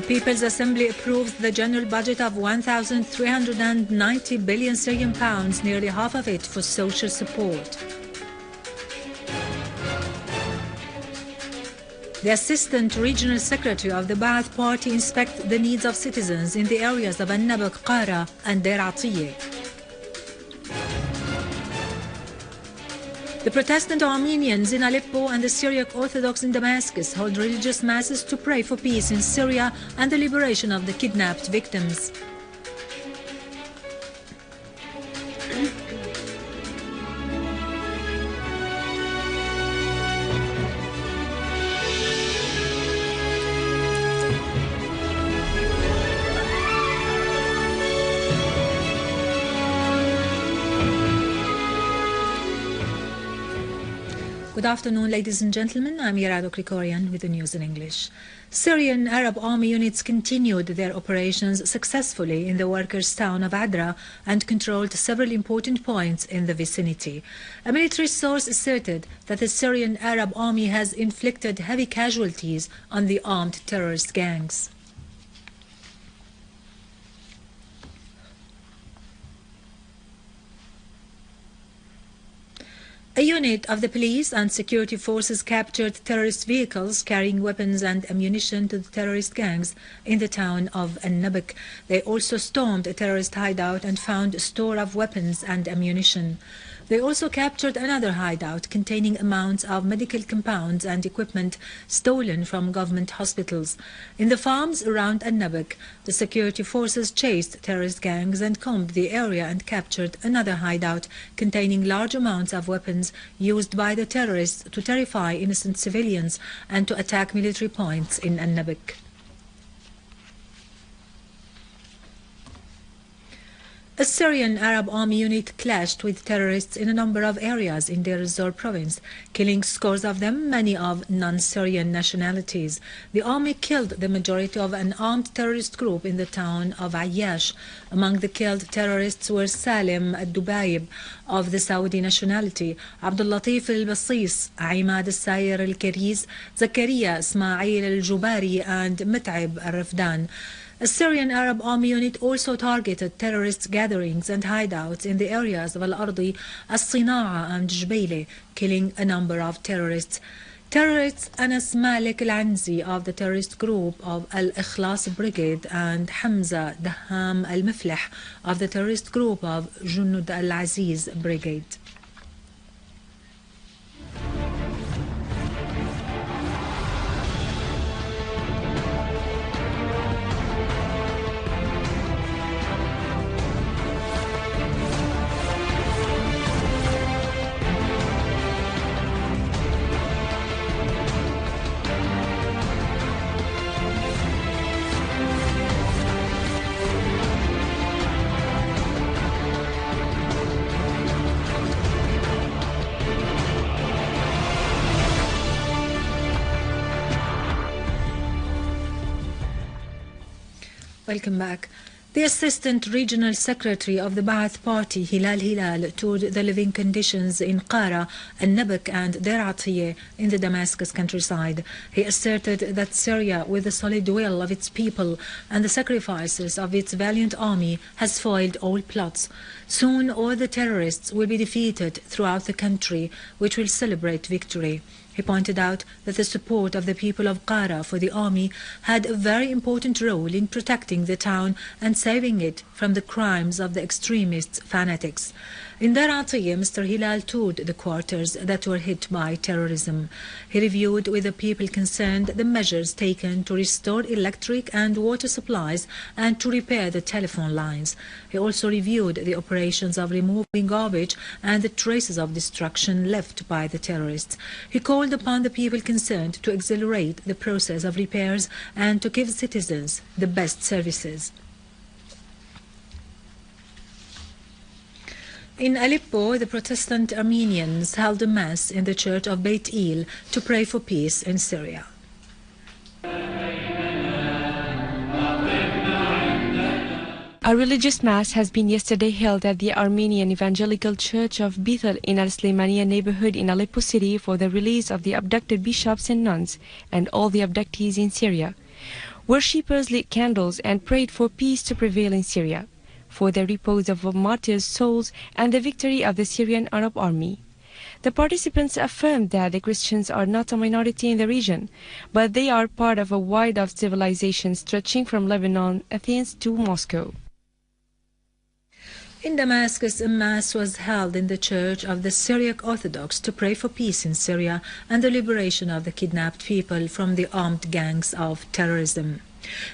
The People's Assembly approved the general budget of 1,390 billion Syrian pounds, nearly half of it for social support. The Assistant Regional Secretary of the Ba'ath Party inspects the needs of citizens in the areas of al-Nabek, Qara and Deir Atiyeh. The Protestant Armenians in Aleppo and the Syriac Orthodox in Damascus hold religious masses to pray for peace in Syria and the liberation of the kidnapped victims. Good afternoon, ladies and gentlemen. I'm Yarado Krikorian with the news in English. Syrian Arab army units continued their operations successfully in the workers' town of Adra and controlled several important points in the vicinity. A military source asserted that the Syrian Arab army has inflicted heavy casualties on the armed terrorist gangs. A unit of the police and security forces captured terrorist vehicles carrying weapons and ammunition to the terrorist gangs in the town of al-Nabek. They also stormed a terrorist hideout and found a store of weapons and ammunition. They also captured another hideout containing amounts of medical compounds and equipment stolen from government hospitals. In the farms around al-Nabek, the security forces chased terrorist gangs and combed the area and captured another hideout containing large amounts of weapons used by the terrorists to terrify innocent civilians and to attack military points in al-Nabek. A Syrian Arab army unit clashed with terrorists in a number of areas in Deir ez-Zor province, killing scores of them, many of non-Syrian nationalities. The army killed the majority of an armed terrorist group in the town of Ayyash. Among the killed terrorists were Salim al-Dubayb of the Saudi nationality, Abdul Latif al-Basis, Imad al-Sayer al-Kariz, Zakaria Ismail al-Jubari and Mit'ab al-Rafdan. A Syrian Arab army unit also targeted terrorist gatherings and hideouts in the areas of Al-Ardi, As-Sina'a and Jbeile, killing a number of terrorists. Terrorists Anas Malik al-Anzi of the terrorist group of Al-Ikhlas Brigade and Hamza Daham al-Miflih of the terrorist group of Junud al-Aziz Brigade. Welcome back. The Assistant Regional Secretary of the Ba'ath Party, Hilal, toured the living conditions in Qara, al-Nabek and Deir Atiyeh in the Damascus countryside. He asserted that Syria, with the solid will of its people and the sacrifices of its valiant army, has foiled all plots. Soon all the terrorists will be defeated throughout the country, which will celebrate victory. He pointed out that the support of the people of Qara for the army had a very important role in protecting the town and saving it from the crimes of the extremist fanatics. In Deir Atiyeh, Mr. Hilal toured the quarters that were hit by terrorism. He reviewed with the people concerned the measures taken to restore electric and water supplies and to repair the telephone lines. He also reviewed the operations of removing garbage and the traces of destruction left by the terrorists. He called upon the people concerned to accelerate the process of repairs and to give citizens the best services. In Aleppo, the Protestant Armenians held a mass in the church of Beit El to pray for peace in Syria. A religious mass has been yesterday held at the Armenian Evangelical Church of Bithel in Al-Slimaniya neighborhood in Aleppo city for the release of the abducted bishops and nuns and all the abductees in Syria. Worshippers lit candles and prayed for peace to prevail in Syria, for the repose of martyrs' souls and the victory of the Syrian Arab army. The participants affirmed that the Christians are not a minority in the region, but they are part of a wide of civilization stretching from Lebanon, Athens to Moscow. In Damascus, a mass was held in the Church of the Syriac Orthodox to pray for peace in Syria and the liberation of the kidnapped people from the armed gangs of terrorism.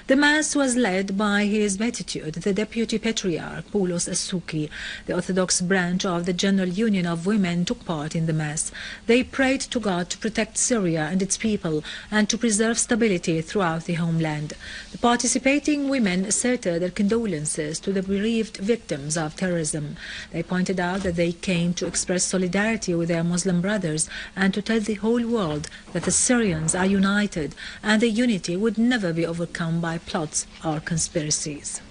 The Mass was led by His Beatitude, the Deputy Patriarch, Poulos Asuki. The Orthodox branch of the General Union of Women took part in the Mass. They prayed to God to protect Syria and its people and to preserve stability throughout the homeland. The participating women asserted their condolences to the bereaved victims of terrorism. They pointed out that they came to express solidarity with their Muslim brothers and to tell the whole world that the Syrians are united and the unity would never be overcome by plots or conspiracies.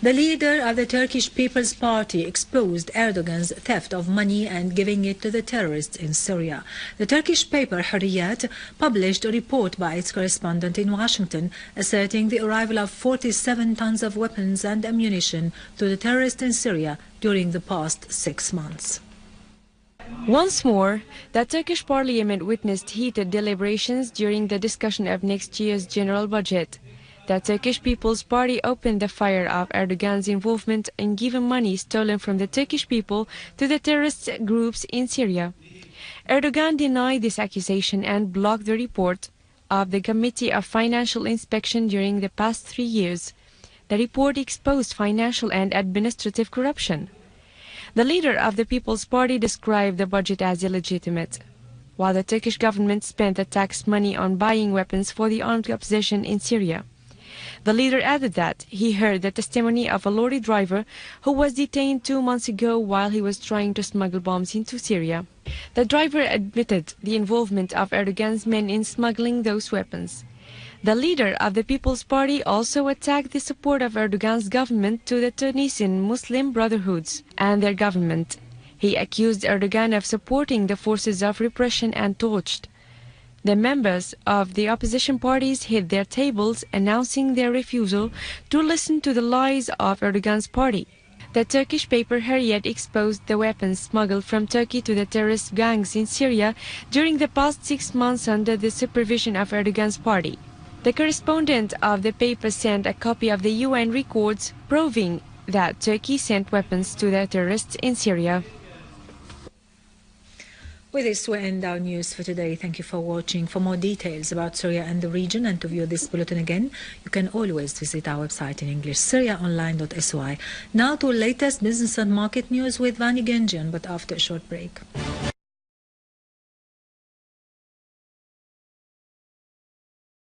The leader of the Turkish People's Party exposed Erdogan's theft of money and giving it to the terrorists in Syria. The Turkish paper Hürriyet published a report by its correspondent in Washington asserting the arrival of 47 tons of weapons and ammunition to the terrorists in Syria during the past 6 months. Once more, the Turkish parliament witnessed heated deliberations during the discussion of next year's general budget. The Turkish People's Party opened the fire of Erdogan's involvement in giving money stolen from the Turkish people to the terrorist groups in Syria. Erdogan denied this accusation and blocked the report of the Committee of Financial Inspection during the past 3 years. The report exposed financial and administrative corruption. The leader of the People's Party described the budget as illegitimate, while the Turkish government spent the tax money on buying weapons for the armed opposition in Syria. The leader added that he heard the testimony of a lorry driver who was detained 2 months ago while he was trying to smuggle bombs into Syria. The driver admitted the involvement of Erdogan's men in smuggling those weapons. The leader of the People's Party also attacked the support of Erdogan's government to the Tunisian Muslim Brotherhoods and their government. He accused Erdogan of supporting the forces of repression and torched. The members of the opposition parties hit their tables, announcing their refusal to listen to the lies of Erdogan's party. The Turkish paper Hürriyet exposed the weapons smuggled from Turkey to the terrorist gangs in Syria during the past 6 months under the supervision of Erdogan's party. The correspondent of the paper sent a copy of the UN records proving that Turkey sent weapons to the terrorists in Syria. With this, we end our news for today. Thank you for watching. For more details about Syria and the region and to view this bulletin again, you can always visit our website in English, syriaonline.sy. Now to latest business and market news with Vani Genjian, but after a short break.